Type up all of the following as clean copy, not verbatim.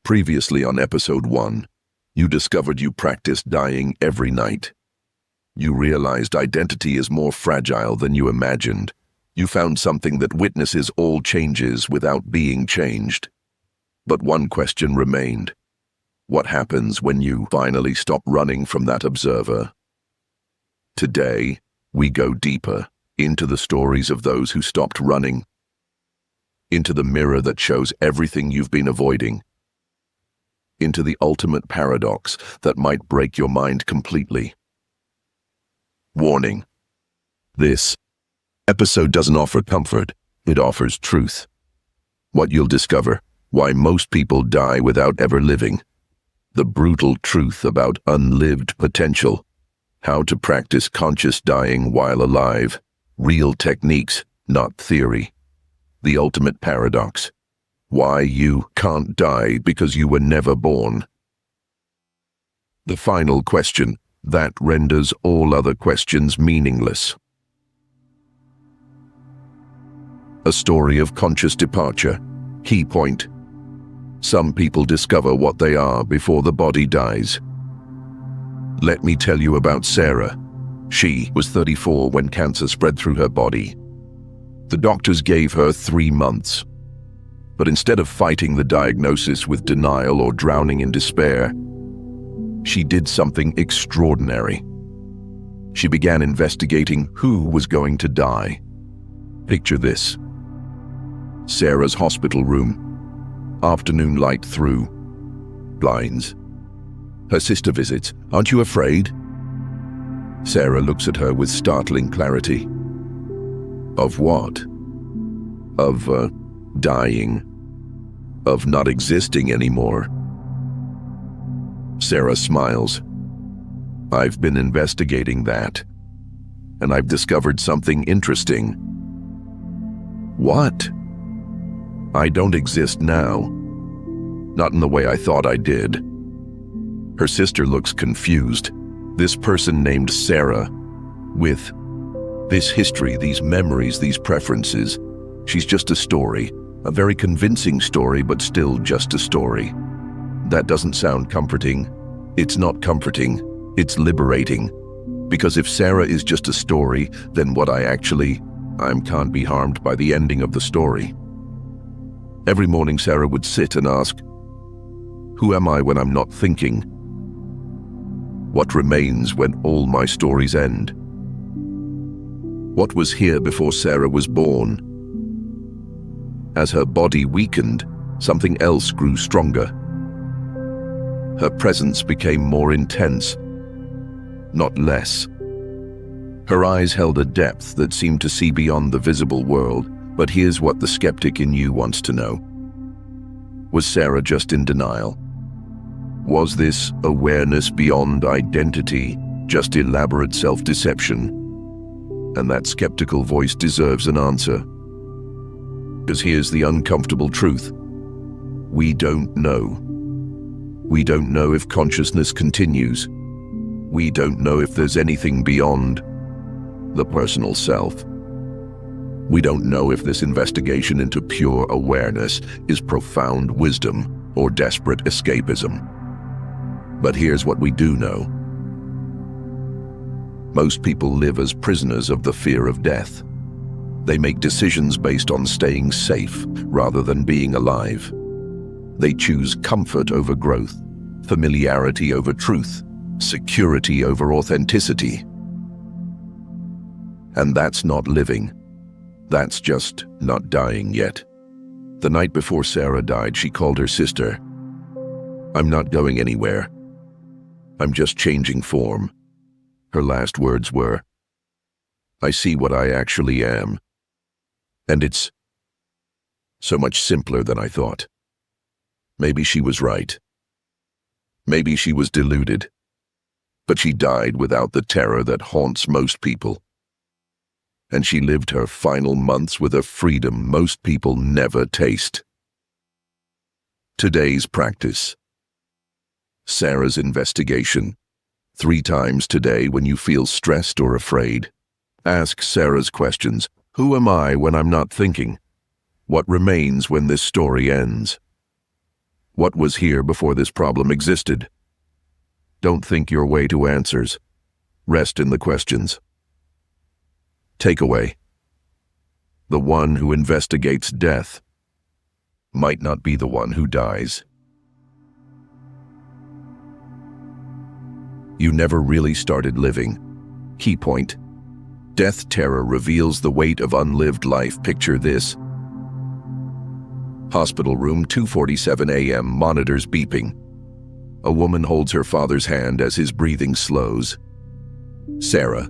Previously on episode 1, you discovered you practiced dying every night. You realized identity is more fragile than you imagined. You found something that witnesses all changes without being changed. But one question remained. What happens when you finally stop running from that observer? Today, we go deeper into the stories of those who stopped running, into the mirror that shows everything you've been avoiding, into the ultimate paradox that might break your mind completely. Warning: this episode doesn't offer comfort, it offers truth. What you'll discover: why most people die without ever living, the brutal truth about unlived potential, how to practice conscious dying while alive, real techniques, not theory, the ultimate paradox, why you can't die because you were never born. The final question that renders all other questions meaningless. A story of conscious departure. Key point: some people discover what they are before the body dies. Let me tell you about Sarah. She was 34 when cancer spread through her body. The doctors gave her 3 months. But instead of fighting the diagnosis with denial or drowning in despair, she did something extraordinary. She began investigating who was going to die. Picture this: Sarah's hospital room, afternoon light through blinds. Her sister visits. "Aren't you afraid?" Sarah looks at her with startling clarity. Of what? Of dying. Of not existing anymore. Sarah smiles. "I've been investigating that, and I've discovered something interesting." "What?" "I don't exist now. Not in the way I thought I did." Her sister looks confused. This person named Sarah, with this history, these memories, these preferences, she's just a story, a very convincing story, but still just a story. That doesn't sound comforting. It's not comforting, it's liberating. Because if Sarah is just a story, then what I can't be harmed by the ending of the story. Every morning Sarah would sit and ask, who am I when I'm not thinking? What remains when all my stories end? What was here before Sarah was born? As her body weakened, something else grew stronger. Her presence became more intense, not less. Her eyes held a depth that seemed to see beyond the visible world. But here's what the skeptic in you wants to know. Was Sarah just in denial? Was this awareness beyond identity just elaborate self-deception? And that skeptical voice deserves an answer. Because here's the uncomfortable truth. We don't know. We don't know if consciousness continues. We don't know if there's anything beyond the personal self. We don't know if this investigation into pure awareness is profound wisdom or desperate escapism. But here's what we do know. Most people live as prisoners of the fear of death. They make decisions based on staying safe rather than being alive. They choose comfort over growth, familiarity over truth, security over authenticity. And that's not living. That's just not dying yet. The night before Sarah died, she called her sister. "I'm not going anywhere. I'm just changing form." Her last words were, "I see what I actually am. And it's so much simpler than I thought." Maybe she was right. Maybe she was deluded. But she died without the terror that haunts most people. And she lived her final months with a freedom most people never taste. Today's practice. Sarah's investigation. 3 times today when you feel stressed or afraid. Ask Sarah's questions. Who am I when I'm not thinking? What remains when this story ends? What was here before this problem existed? Don't think your way to answers. Rest in the questions. Takeaway. The one who investigates death might not be the one who dies. You never really started living. Key point. Death terror reveals the weight of unlived life. Picture this. Hospital room, 2:47 a.m., monitors beeping. A woman holds her father's hand as his breathing slows. Sarah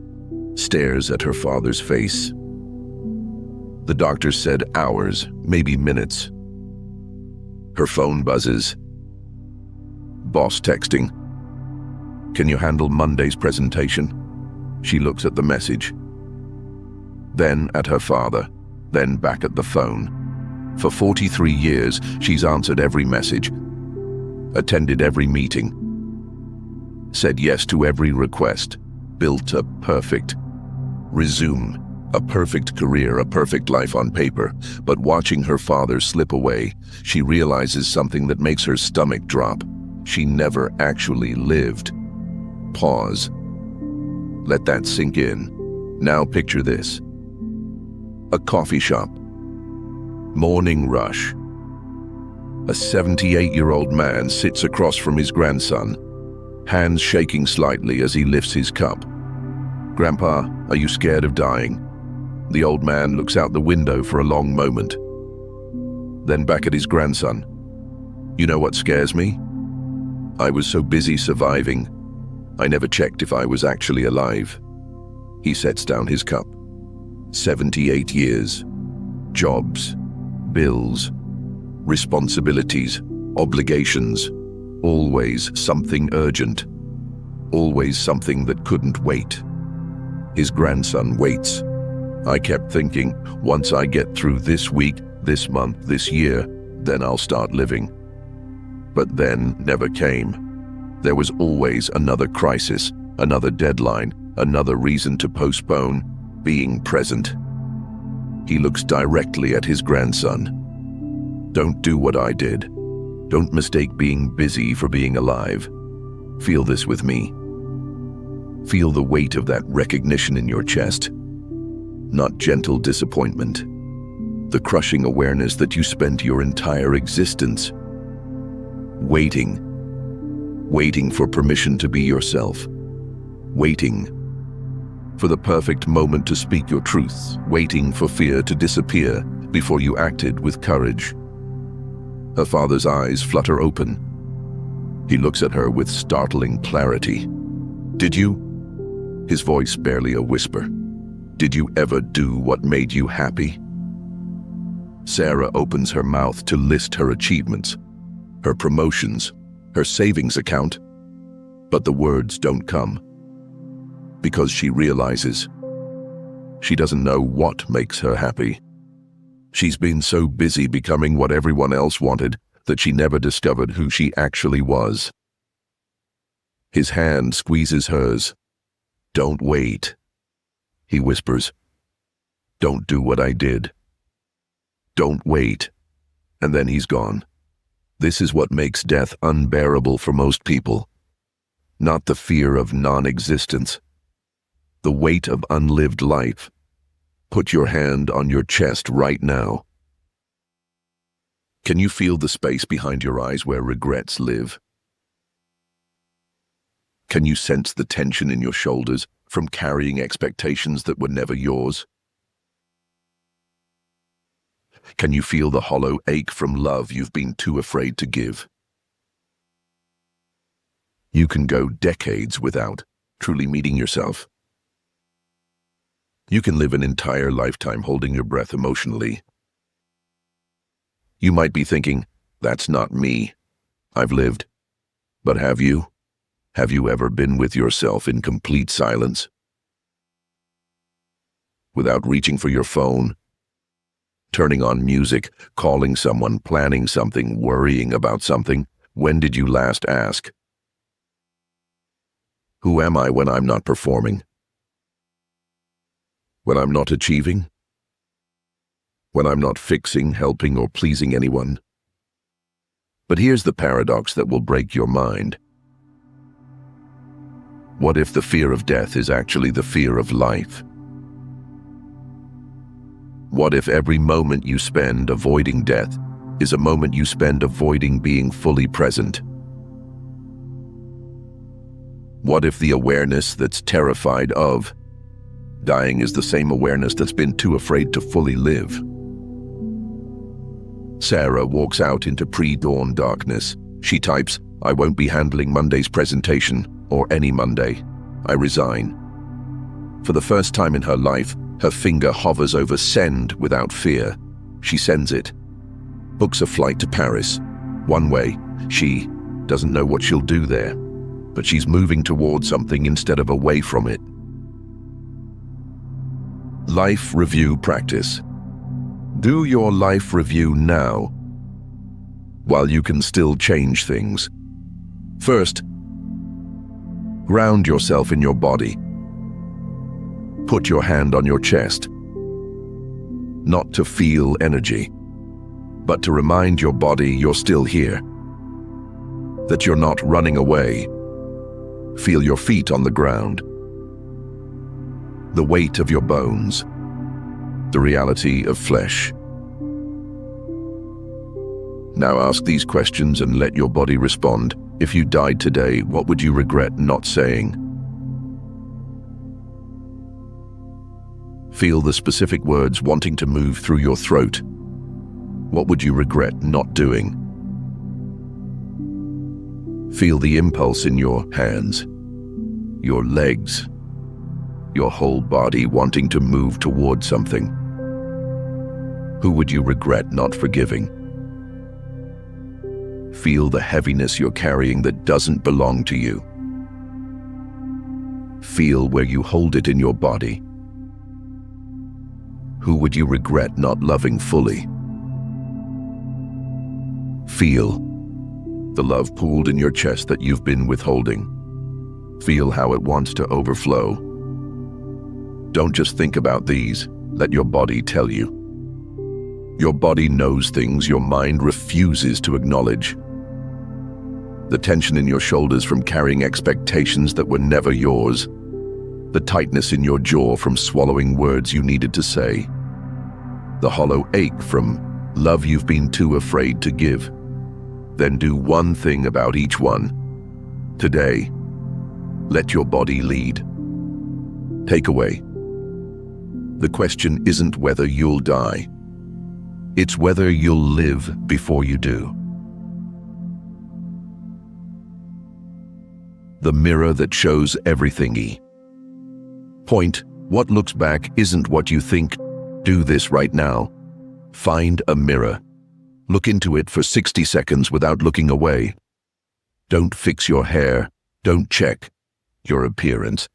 stares at her father's face. The doctor said hours, maybe minutes. Her phone buzzes. Boss texting. Can you handle Monday's presentation? She looks at the message. Then at her father, then back at the phone. For 43 years, she's answered every message, attended every meeting, said yes to every request, built a perfect resume, a perfect career, a perfect life on paper. But watching her father slip away, she realizes something that makes her stomach drop. She never actually lived. Pause. Let that sink in. Now picture this. A coffee shop. Morning rush. A 78-year-old man sits across from his grandson, hands shaking slightly as he lifts his cup. Grandpa, are you scared of dying? The old man looks out the window for a long moment. Then back at his grandson. You know what scares me? I was so busy surviving, I never checked if I was actually alive. He sets down his cup. 78 years. Jobs, bills, responsibilities, obligations. Always something urgent. Always something that couldn't wait. His grandson waits. I kept thinking, once I get through this week, this month, this year, then I'll start living. But then never came. There was always another crisis, another deadline, another reason to postpone being present. He looks directly at his grandson. Don't do what I did. Don't mistake being busy for being alive. Feel this with me. Feel the weight of that recognition in your chest. Not gentle disappointment. The crushing awareness that you spent your entire existence waiting for permission to be yourself, waiting for the perfect moment to speak your truth, waiting for fear to disappear before you acted with courage. Her father's eyes flutter open. He looks at her with startling clarity. Did you? His voice barely a whisper. Did you ever do what made you happy? Sarah opens her mouth to list her achievements, her promotions, her savings account, but the words don't come. Because she realizes she doesn't know what makes her happy. She's been so busy becoming what everyone else wanted that she never discovered who she actually was. His hand squeezes hers. Don't wait, he whispers. Don't do what I did. Don't wait. And then he's gone. This is what makes death unbearable for most people. Not the fear of non-existence. The weight of unlived life. Put your hand on your chest right now. Can you feel the space behind your eyes where regrets live? Can you sense the tension in your shoulders from carrying expectations that were never yours? Can you feel the hollow ache from love you've been too afraid to give? You can go decades without truly meeting yourself. You can live an entire lifetime holding your breath emotionally. You might be thinking, that's not me. I've lived. But have you? Have you ever been with yourself in complete silence? Without reaching for your phone, turning on music, calling someone, planning something, worrying about something? When did you last ask, who am I when I'm not performing? When I'm not achieving? When I'm not fixing, helping, or pleasing anyone? But here's the paradox that will break your mind. What if the fear of death is actually the fear of life? What if every moment you spend avoiding death is a moment you spend avoiding being fully present? What if the awareness that's terrified of dying is the same awareness that's been too afraid to fully live? Sarah walks out into pre-dawn darkness. She types, "I won't be handling Monday's presentation, or any Monday. I resign." For the first time in her life, her finger hovers over send without fear. She sends it. Books a flight to Paris. One way. She doesn't know what she'll do there, but she's moving towards something instead of away from it. Life review practice. Do your life review now, while you can still change things. First, ground yourself in your body. Put your hand on your chest, not to feel energy, but to remind your body you're still here, that you're not running away. Feel your feet on the ground, the weight of your bones, the reality of flesh. Now ask these questions and let your body respond. If you died today, what would you regret not saying? Feel the specific words wanting to move through your throat. What would you regret not doing? Feel the impulse in your hands, your legs, your whole body wanting to move toward something. Who would you regret not forgiving? Feel the heaviness you're carrying that doesn't belong to you. Feel where you hold it in your body. Who would you regret not loving fully? Feel the love pooled in your chest that you've been withholding. Feel how it wants to overflow. Don't just think about these. Let your body tell you. Your body knows things your mind refuses to acknowledge. The tension in your shoulders from carrying expectations that were never yours. The tightness in your jaw from swallowing words you needed to say. The hollow ache from love you've been too afraid to give. Then do one thing about each one. Today, let your body lead. Takeaway. The question isn't whether you'll die. It's whether you'll live before you do. The mirror that shows everything. Point, what looks back isn't what you think. Do this right now. Find a mirror. Look into it for 60 seconds without looking away. Don't fix your hair. Don't check your appearance.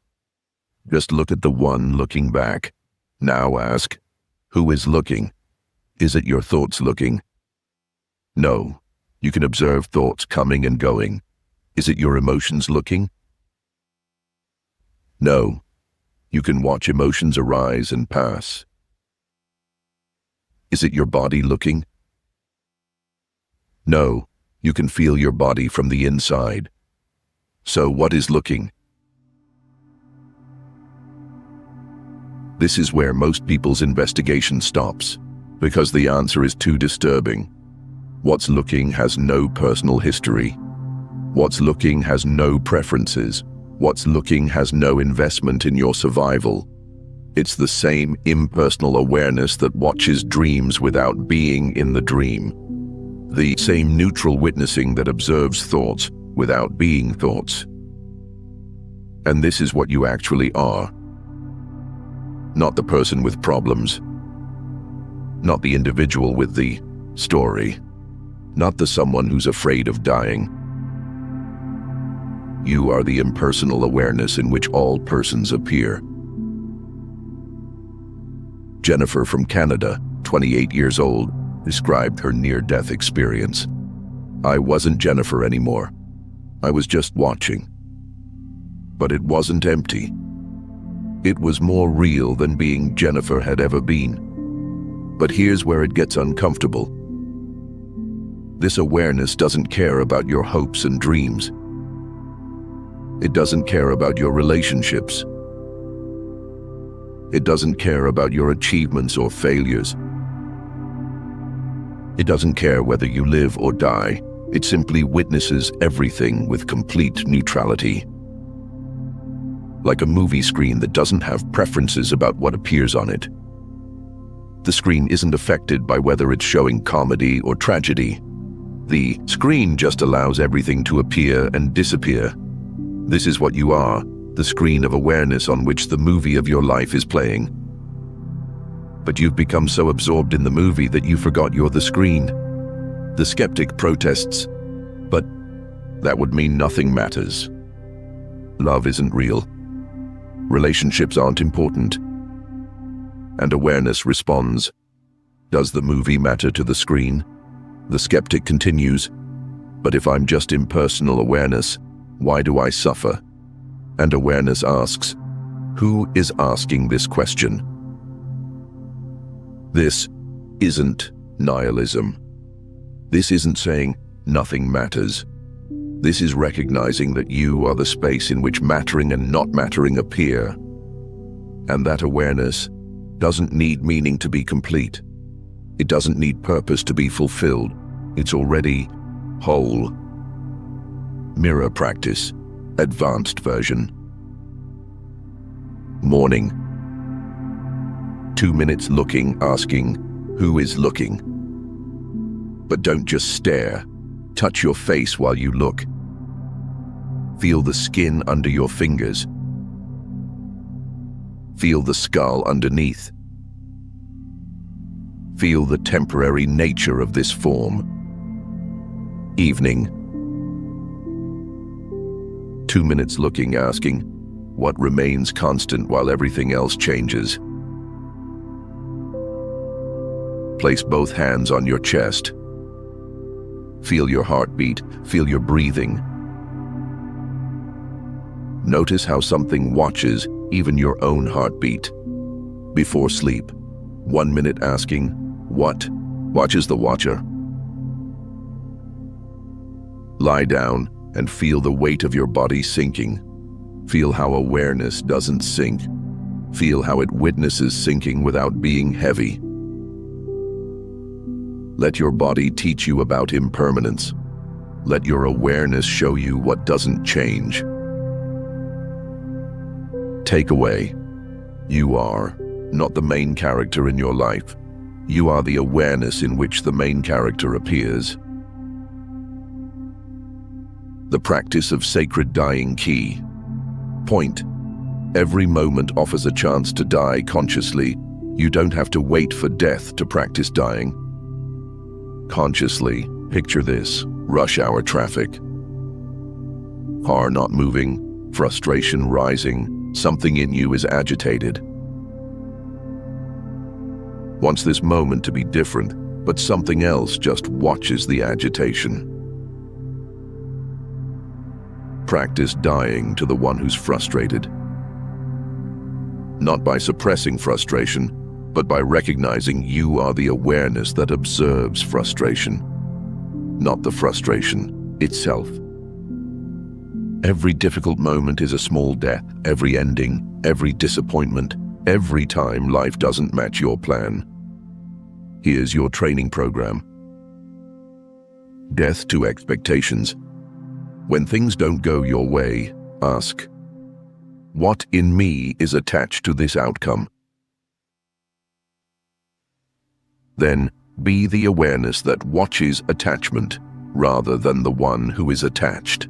Just look at the one looking back. Now ask, who is looking? Is it your thoughts looking? No, you can observe thoughts coming and going. Is it your emotions looking? No, you can watch emotions arise and pass. Is it your body looking? No, you can feel your body from the inside. So what is looking? This is where most people's investigation stops, because the answer is too disturbing. What's looking has no personal history. What's looking has no preferences. What's looking has no investment in your survival. It's the same impersonal awareness that watches dreams without being in the dream. The same neutral witnessing that observes thoughts without being thoughts. And this is what you actually are. Not the person with problems. Not the individual with the story. Not the someone who's afraid of dying. You are the impersonal awareness in which all persons appear. Jennifer from Canada, 28 years old, described her near-death experience. I wasn't Jennifer anymore. I was just watching. But it wasn't empty. It was more real than being Jennifer had ever been. But here's where it gets uncomfortable. This awareness doesn't care about your hopes and dreams. It doesn't care about your relationships. It doesn't care about your achievements or failures. It doesn't care whether you live or die. It simply witnesses everything with complete neutrality. Like a movie screen that doesn't have preferences about what appears on it. The screen isn't affected by whether it's showing comedy or tragedy. The screen just allows everything to appear and disappear. This is what you are, the screen of awareness on which the movie of your life is playing. But you've become so absorbed in the movie that you forgot you're the screen. The skeptic protests, but that would mean nothing matters. Love isn't real. Relationships aren't important. And awareness responds, does the movie matter to the screen? The skeptic continues, but if I'm just impersonal awareness, why do I suffer? And awareness asks, who is asking this question? This isn't nihilism. This isn't saying nothing matters. This is recognizing that you are the space in which mattering and not mattering appear. And that awareness doesn't need meaning to be complete. It doesn't need purpose to be fulfilled. It's already whole. Mirror practice, advanced version. Morning. 2 minutes looking, asking, who is looking? But don't just stare. Touch your face while you look. Feel the skin under your fingers. Feel the skull underneath. Feel the temporary nature of this form. Evening. 2 minutes looking, asking, what remains constant while everything else changes? Place both hands on your chest. Feel your heartbeat, feel your breathing. Notice how something watches even your own heartbeat. Before sleep, 1 minute asking, what watches the watcher? Lie down and feel the weight of your body sinking. Feel how awareness doesn't sink. Feel how it witnesses sinking without being heavy. Let your body teach you about impermanence. Let your awareness show you what doesn't change. Takeaway: you are not the main character in your life. You are the awareness in which the main character appears. The practice of sacred dying key. Point: every moment offers a chance to die consciously. You don't have to wait for death to practice dying. Consciously, picture this: rush hour traffic. Car not moving, frustration rising, something in you is agitated. Wants this moment to be different, but something else just watches the agitation. Practice dying to the one who's frustrated. Not by suppressing frustration, but by recognizing you are the awareness that observes frustration, not the frustration itself. Every difficult moment is a small death, every ending, every disappointment, every time life doesn't match your plan. Here's your training program. Death to expectations. When things don't go your way, ask, what in me is attached to this outcome? Then be the awareness that watches attachment rather than the one who is attached.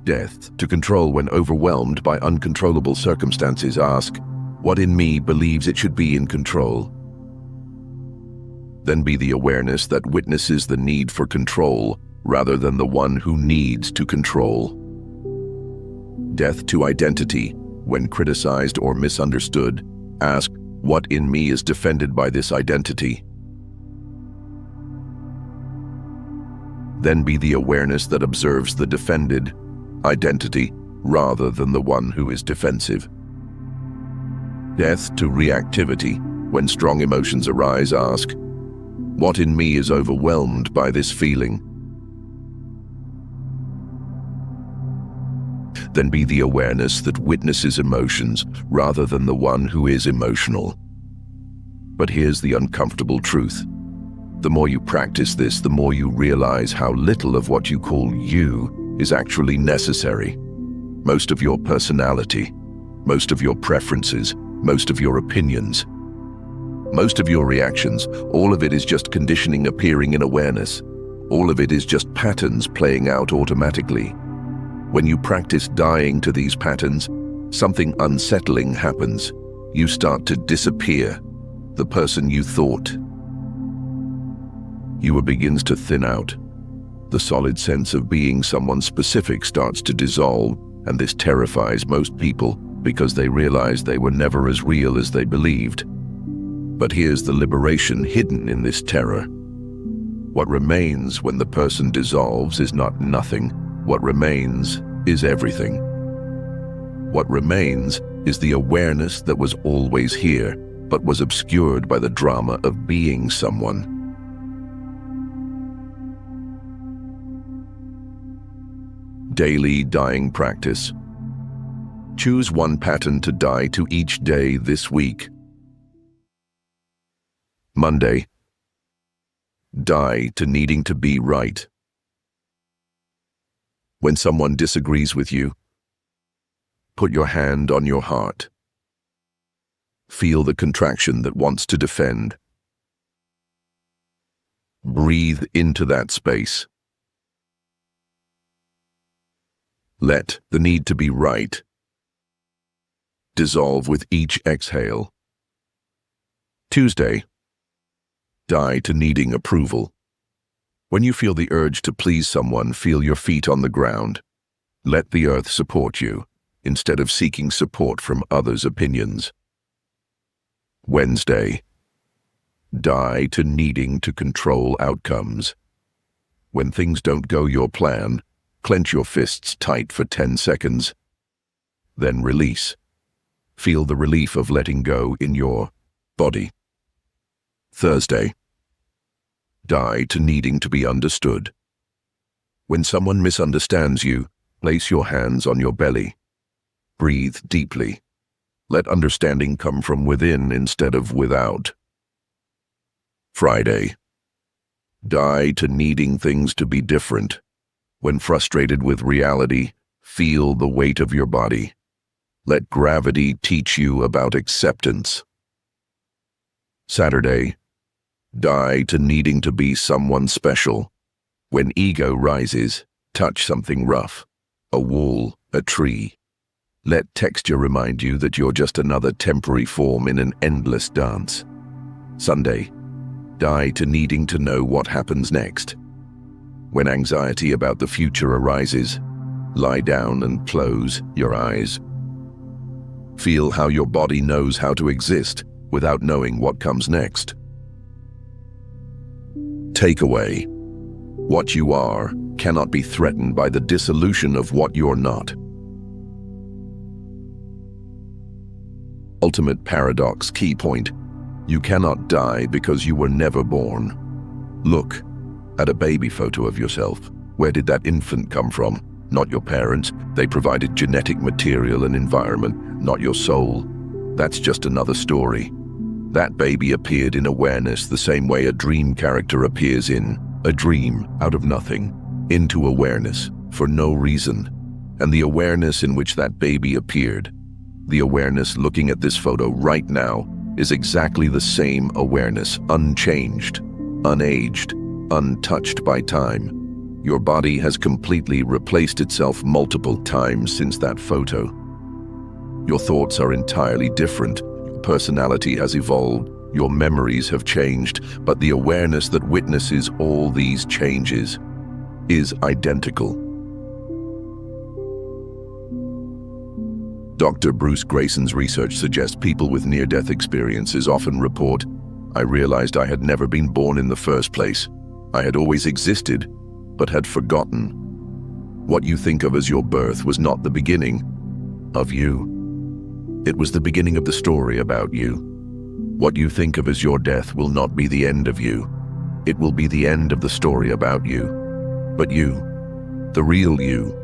Death to control when overwhelmed by uncontrollable circumstances. Ask, what in me believes it should be in control? Then be the awareness that witnesses the need for control rather than the one who needs to control. Death to identity. When criticized or misunderstood, ask, what in me is defended by this identity? Then be the awareness that observes the defended identity rather than the one who is defensive. Death to reactivity. When strong emotions arise, ask, What in me is overwhelmed by this feeling? Then be the awareness that witnesses emotions rather than the one who is emotional. But here's the uncomfortable truth. The more you practice this, the more you realize how little of what you call you is actually necessary. Most of your personality, most of your preferences, most of your opinions, most of your reactions, all of it is just conditioning appearing in awareness. All of it is just patterns playing out automatically. When you practice dying to these patterns, something unsettling happens. You start to disappear, the person you thought. You begins to thin out. The solid sense of being someone specific starts to dissolve, and this terrifies most people because they realize they were never as real as they believed. But here's the liberation hidden in this terror. What remains when the person dissolves is not nothing. What remains is everything. What remains is the awareness that was always here, but was obscured by the drama of being someone. Daily dying practice. Choose one pattern to die to each day this week. Monday. Die to needing to be right. When someone disagrees with you, put your hand on your heart. Feel the contraction that wants to defend. Breathe into that space. Let the need to be right dissolve with each exhale. Tuesday. Die to needing approval. When you feel the urge to please someone, feel your feet on the ground. Let the earth support you, instead of seeking support from others' opinions. Wednesday. Die to needing to control outcomes. When things don't go your plan, clench your fists tight for 10 seconds. Then release. Feel the relief of letting go in your body. Thursday. Die to needing to be understood. When someone misunderstands you, place your hands on your belly. Breathe deeply. Let understanding come from within instead of without. Friday. Die to needing things to be different. When frustrated with reality, feel the weight of your body. Let gravity teach you about acceptance. Saturday. Die to needing to be someone special. When ego rises, touch something rough. A wall, a tree. Let texture remind you that you're just another temporary form in an endless dance. Sunday. Die to needing to know what happens next. When anxiety about the future arises, lie down and close your eyes. Feel how your body knows how to exist without knowing what comes next. Takeaway. What you are cannot be threatened by the dissolution of what you're not. Ultimate paradox key point. You cannot die because you were never born. Look at a baby photo of yourself. Where did that infant come from? Not your parents. They provided genetic material and environment, not your soul. That's just another story. That baby appeared in awareness the same way a dream character appears in a dream out of nothing, into awareness for no reason. And the awareness in which that baby appeared, the awareness looking at this photo right now, is exactly the same awareness, unchanged, unaged, untouched by time. Your body has completely replaced itself multiple times since that photo. Your thoughts are entirely different. Personality has evolved, your memories have changed, but the awareness that witnesses all these changes is identical. Dr. Bruce Grayson's research suggests people with near-death experiences often report, "I realized I had never been born in the first place. I had always existed, but had forgotten. What you think of as your birth was not the beginning of you. It was the beginning of the story about you. What you think of as your death will not be the end of you. It will be the end of the story about you. But you, the real you,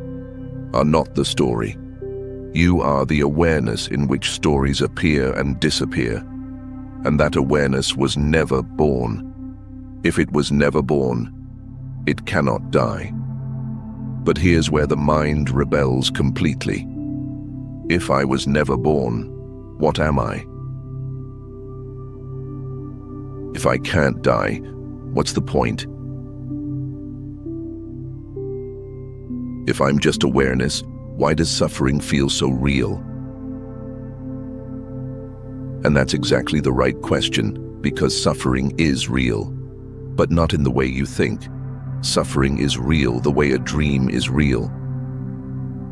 are not the story. You are the awareness in which stories appear and disappear. And that awareness was never born. If it was never born, it cannot die. But here's where the mind rebels completely. If I was never born, what am I? If I can't die, what's the point? If I'm just awareness, why does suffering feel so real? And that's exactly the right question, because suffering is real, but not in the way you think. Suffering is real the way a dream is real.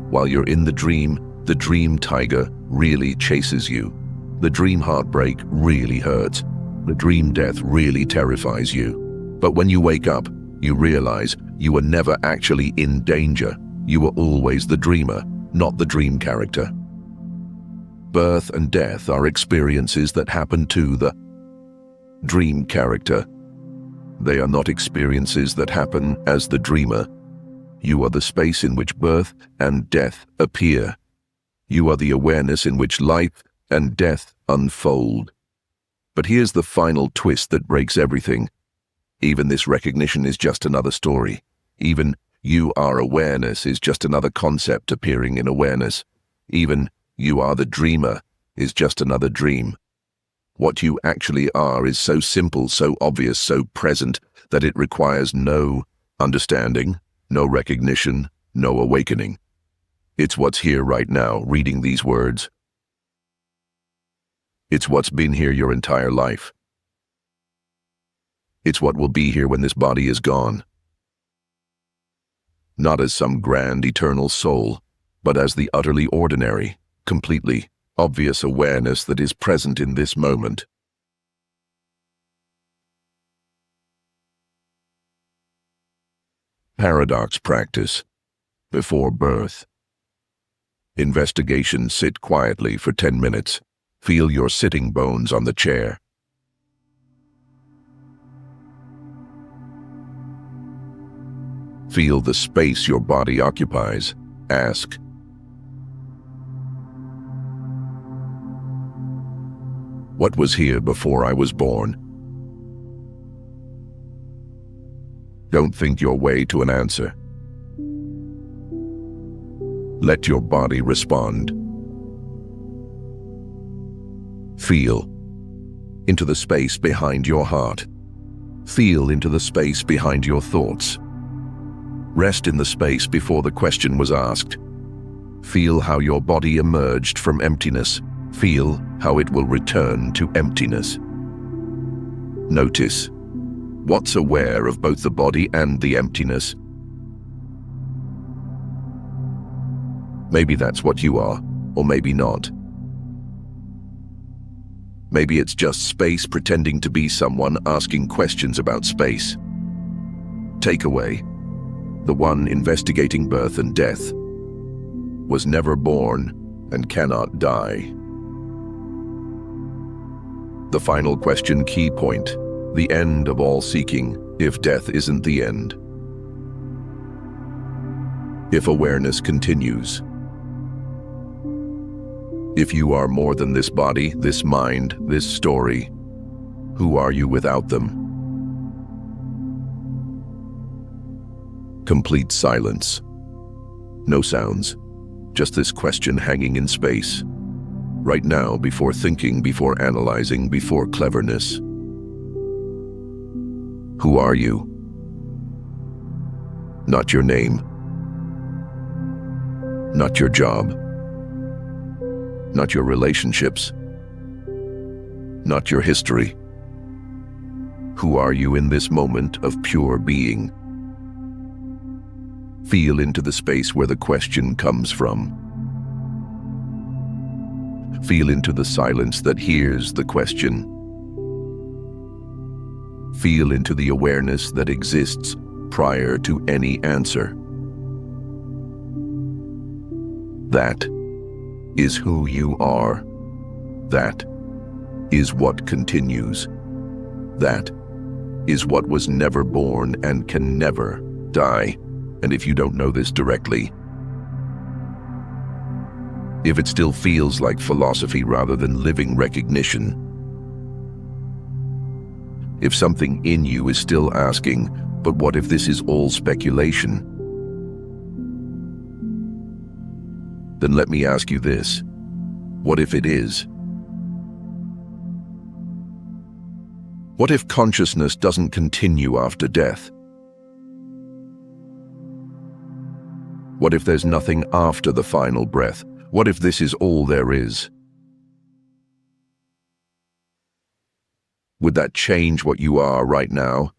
While you're in the dream tiger really chases you. The dream heartbreak really hurts. The dream death really terrifies you. But when you wake up, you realize you were never actually in danger. You were always the dreamer, not the dream character. Birth and death are experiences that happen to the dream character. They are not experiences that happen as the dreamer. You are the space in which birth and death appear. You are the awareness in which life and death unfold. But here's the final twist that breaks everything. Even this recognition is just another story. Even you are awareness is just another concept appearing in awareness. Even you are the dreamer is just another dream. What you actually are is so simple, so obvious, so present that it requires no understanding, no recognition, no awakening. It's what's here right now, reading these words. It's what's been here your entire life. It's what will be here when this body is gone. Not as some grand eternal soul, but as the utterly ordinary, completely obvious awareness that is present in this moment. Paradox practice. Before birth. Investigation. Sit quietly for 10 minutes. Feel your sitting bones on the chair. Feel the space your body occupies. Ask, what was here before I was born? Don't think your way to an answer. Let your body respond. Feel into the space behind your heart. Feel into the space behind your thoughts. Rest in the space before the question was asked. Feel how your body emerged from emptiness. Feel how it will return to emptiness. Notice what's aware of both the body and the emptiness. Maybe that's what you are, or maybe not. Maybe it's just space pretending to be someone asking questions about space. Takeaway: the one investigating birth and death was never born and cannot die. The final question, key point, the end of all seeking, if death isn't the end. If awareness continues. If you are more than this body, this mind, this story, who are you without them? Complete silence. No sounds, just this question hanging in space. Right now, before thinking, before analyzing, before cleverness. Who are you? Not your name. Not your job. Not your relationships. Not your history. Who are you in this moment of pure being? Feel into the space where the question comes from. Feel into the silence that hears the question. Feel into the awareness that exists prior to any answer. That is who you are. That is what continues. That is what was never born and can never die. And if you don't know this directly, if it still feels like philosophy rather than living recognition, if something in you is still asking, but what if this is all speculation? Then let me ask you this: what if it is? What if consciousness doesn't continue after death? What if there's nothing after the final breath? What if this is all there is? Would that change what you are right now?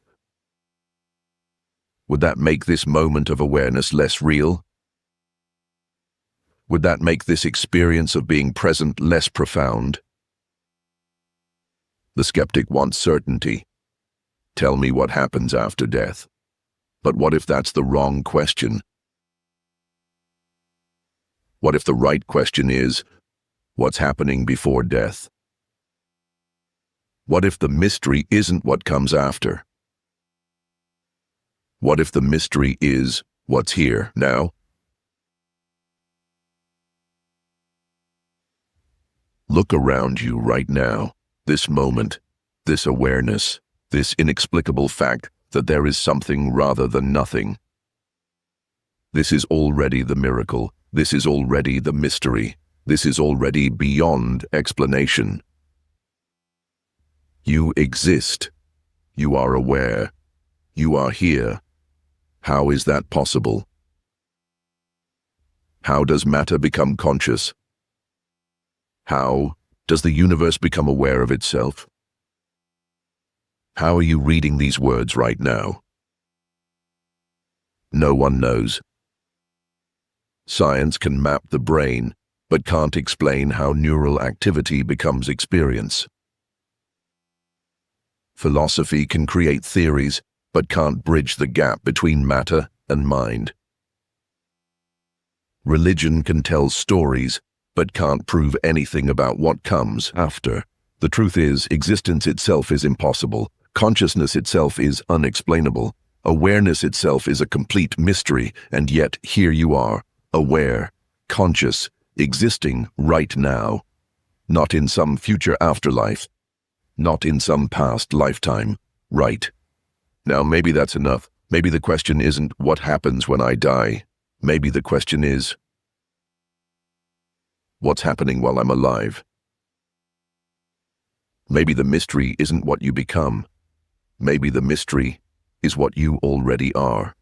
Would that make this moment of awareness less real? Would that make this experience of being present less profound? The skeptic wants certainty. Tell me what happens after death. But what if that's the wrong question? What if the right question is, what's happening before death? What if the mystery isn't what comes after? What if the mystery is what's here now? Look around you right now, this moment, this awareness, this inexplicable fact that there is something rather than nothing. This is already the miracle. This is already the mystery. This is already beyond explanation. You exist. You are aware. You are here. How is that possible? How does matter become conscious? How does the universe become aware of itself? How are you reading these words right now? No one knows. Science can map the brain, but can't explain how neural activity becomes experience. Philosophy can create theories, but can't bridge the gap between matter and mind. Religion can tell stories, but can't prove anything about what comes after. The truth is, existence itself is impossible. Consciousness itself is unexplainable. Awareness itself is a complete mystery, and yet here you are, aware, conscious, existing right now. Not in some future afterlife. Not in some past lifetime. Right. Now maybe that's enough. Maybe the question isn't what happens when I die. Maybe the question is, what's happening while I'm alive? Maybe the mystery isn't what you become. Maybe the mystery is what you already are.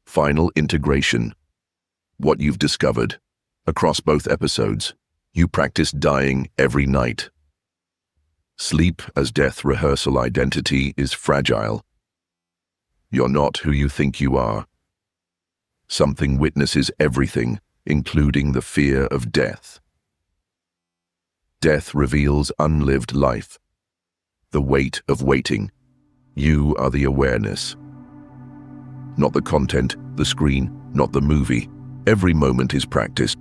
Final integration. What you've discovered. Across both episodes, you practice dying every night. Sleep as death rehearsal identity is fragile. You're not who you think you are. Something witnesses everything, including the fear of death. Death reveals unlived life. The weight of waiting. You are the awareness. Not the content, the screen, not the movie. Every moment is practice.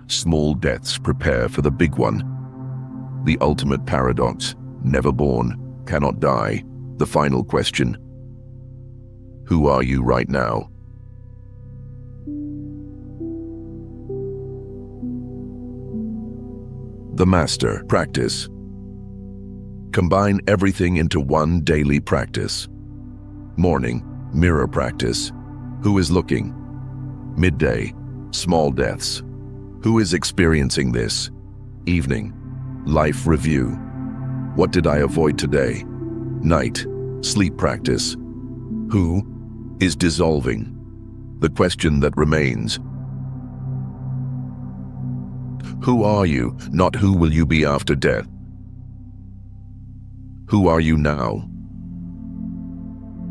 Small deaths prepare for the big one. The ultimate paradox, never born, cannot die. The final question. Who are you right now? The master practice. Combine everything into one daily practice. Morning, mirror practice. Who is looking? Midday, small deaths. Who is experiencing this? Evening, life review. What did I avoid today? Night, sleep practice. Who is dissolving? The question that remains. Who are you, not who will you be after death? Who are you now?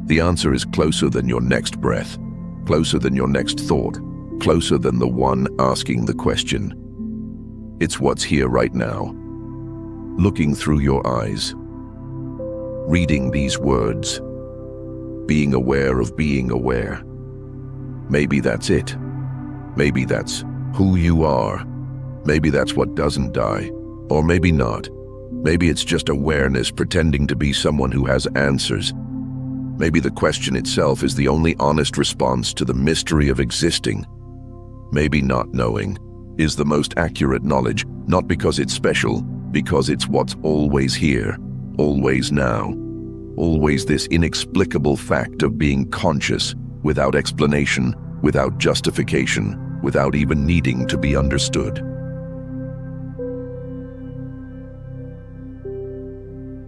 The answer is closer than your next breath, closer than your next thought, closer than the one asking the question. It's what's here right now. Looking through your eyes. Reading these words. Being aware of being aware. Maybe that's it. Maybe that's who you are. Maybe that's what doesn't die. Or maybe not. Maybe it's just awareness pretending to be someone who has answers. Maybe the question itself is the only honest response to the mystery of existing. Maybe not knowing is the most accurate knowledge, not because it's special, because it's what's always here, always now, always this inexplicable fact of being conscious, without explanation, without justification, without even needing to be understood.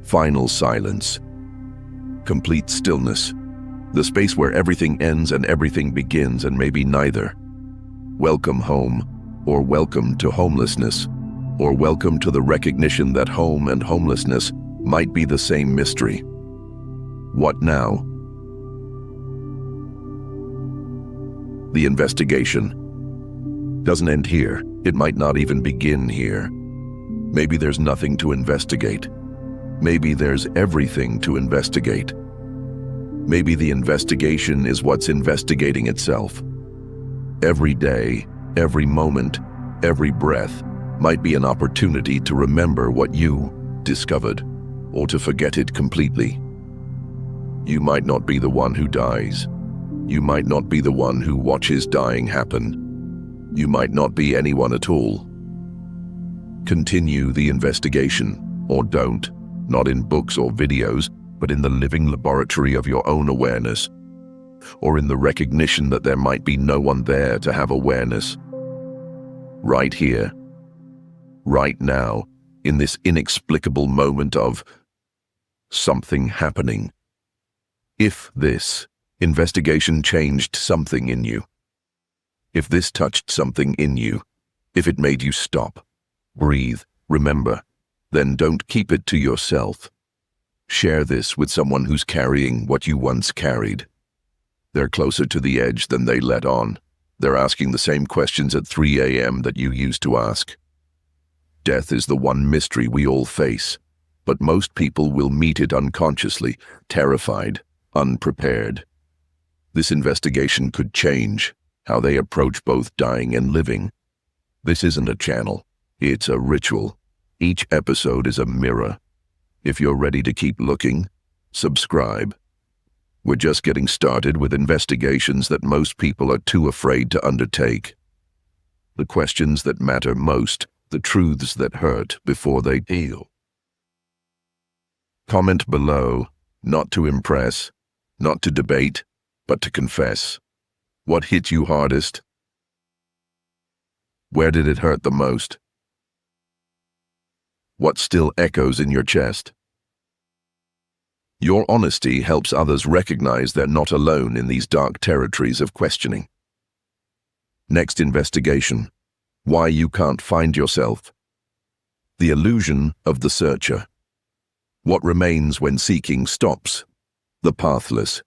Final silence. Complete stillness. The space where everything ends and everything begins, and maybe neither. Welcome home, or welcome to homelessness, or welcome to the recognition that home and homelessness might be the same mystery. What now? The investigation doesn't end here. It might not even begin here. Maybe there's nothing to investigate. Maybe there's everything to investigate. Maybe the investigation is what's investigating itself. Every day, every moment, every breath might be an opportunity to remember what you discovered, or to forget it completely. You might not be the one who dies. You might not be the one who watches dying happen. You might not be anyone at all. Continue the investigation, or don't. Not in books or videos, but in the living laboratory of your own awareness, or in the recognition that there might be no one there to have awareness. Right here, right now, in this inexplicable moment of something happening. If this investigation changed something in you, if this touched something in you, if it made you stop, breathe, remember, then don't keep it to yourself. Share this with someone who's carrying what you once carried. They're closer to the edge than they let on. They're asking the same questions at 3 a.m. that you used to ask. Death is the one mystery we all face, but most people will meet it unconsciously, terrified, unprepared. This investigation could change how they approach both dying and living. This isn't a channel, it's a ritual. Each episode is a mirror. If you're ready to keep looking, subscribe. We're just getting started with investigations that most people are too afraid to undertake. The questions that matter most, the truths that hurt before they heal. Comment below, not to impress, not to debate, but to confess. What hit you hardest? Where did it hurt the most? What still echoes in your chest? Your honesty helps others recognize they're not alone in these dark territories of questioning. Next investigation. Why you can't find yourself. The illusion of the searcher. What remains when seeking stops. The pathless.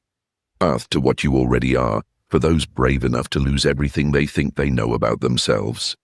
Path to what you already are, for those brave enough to lose everything they think they know about themselves.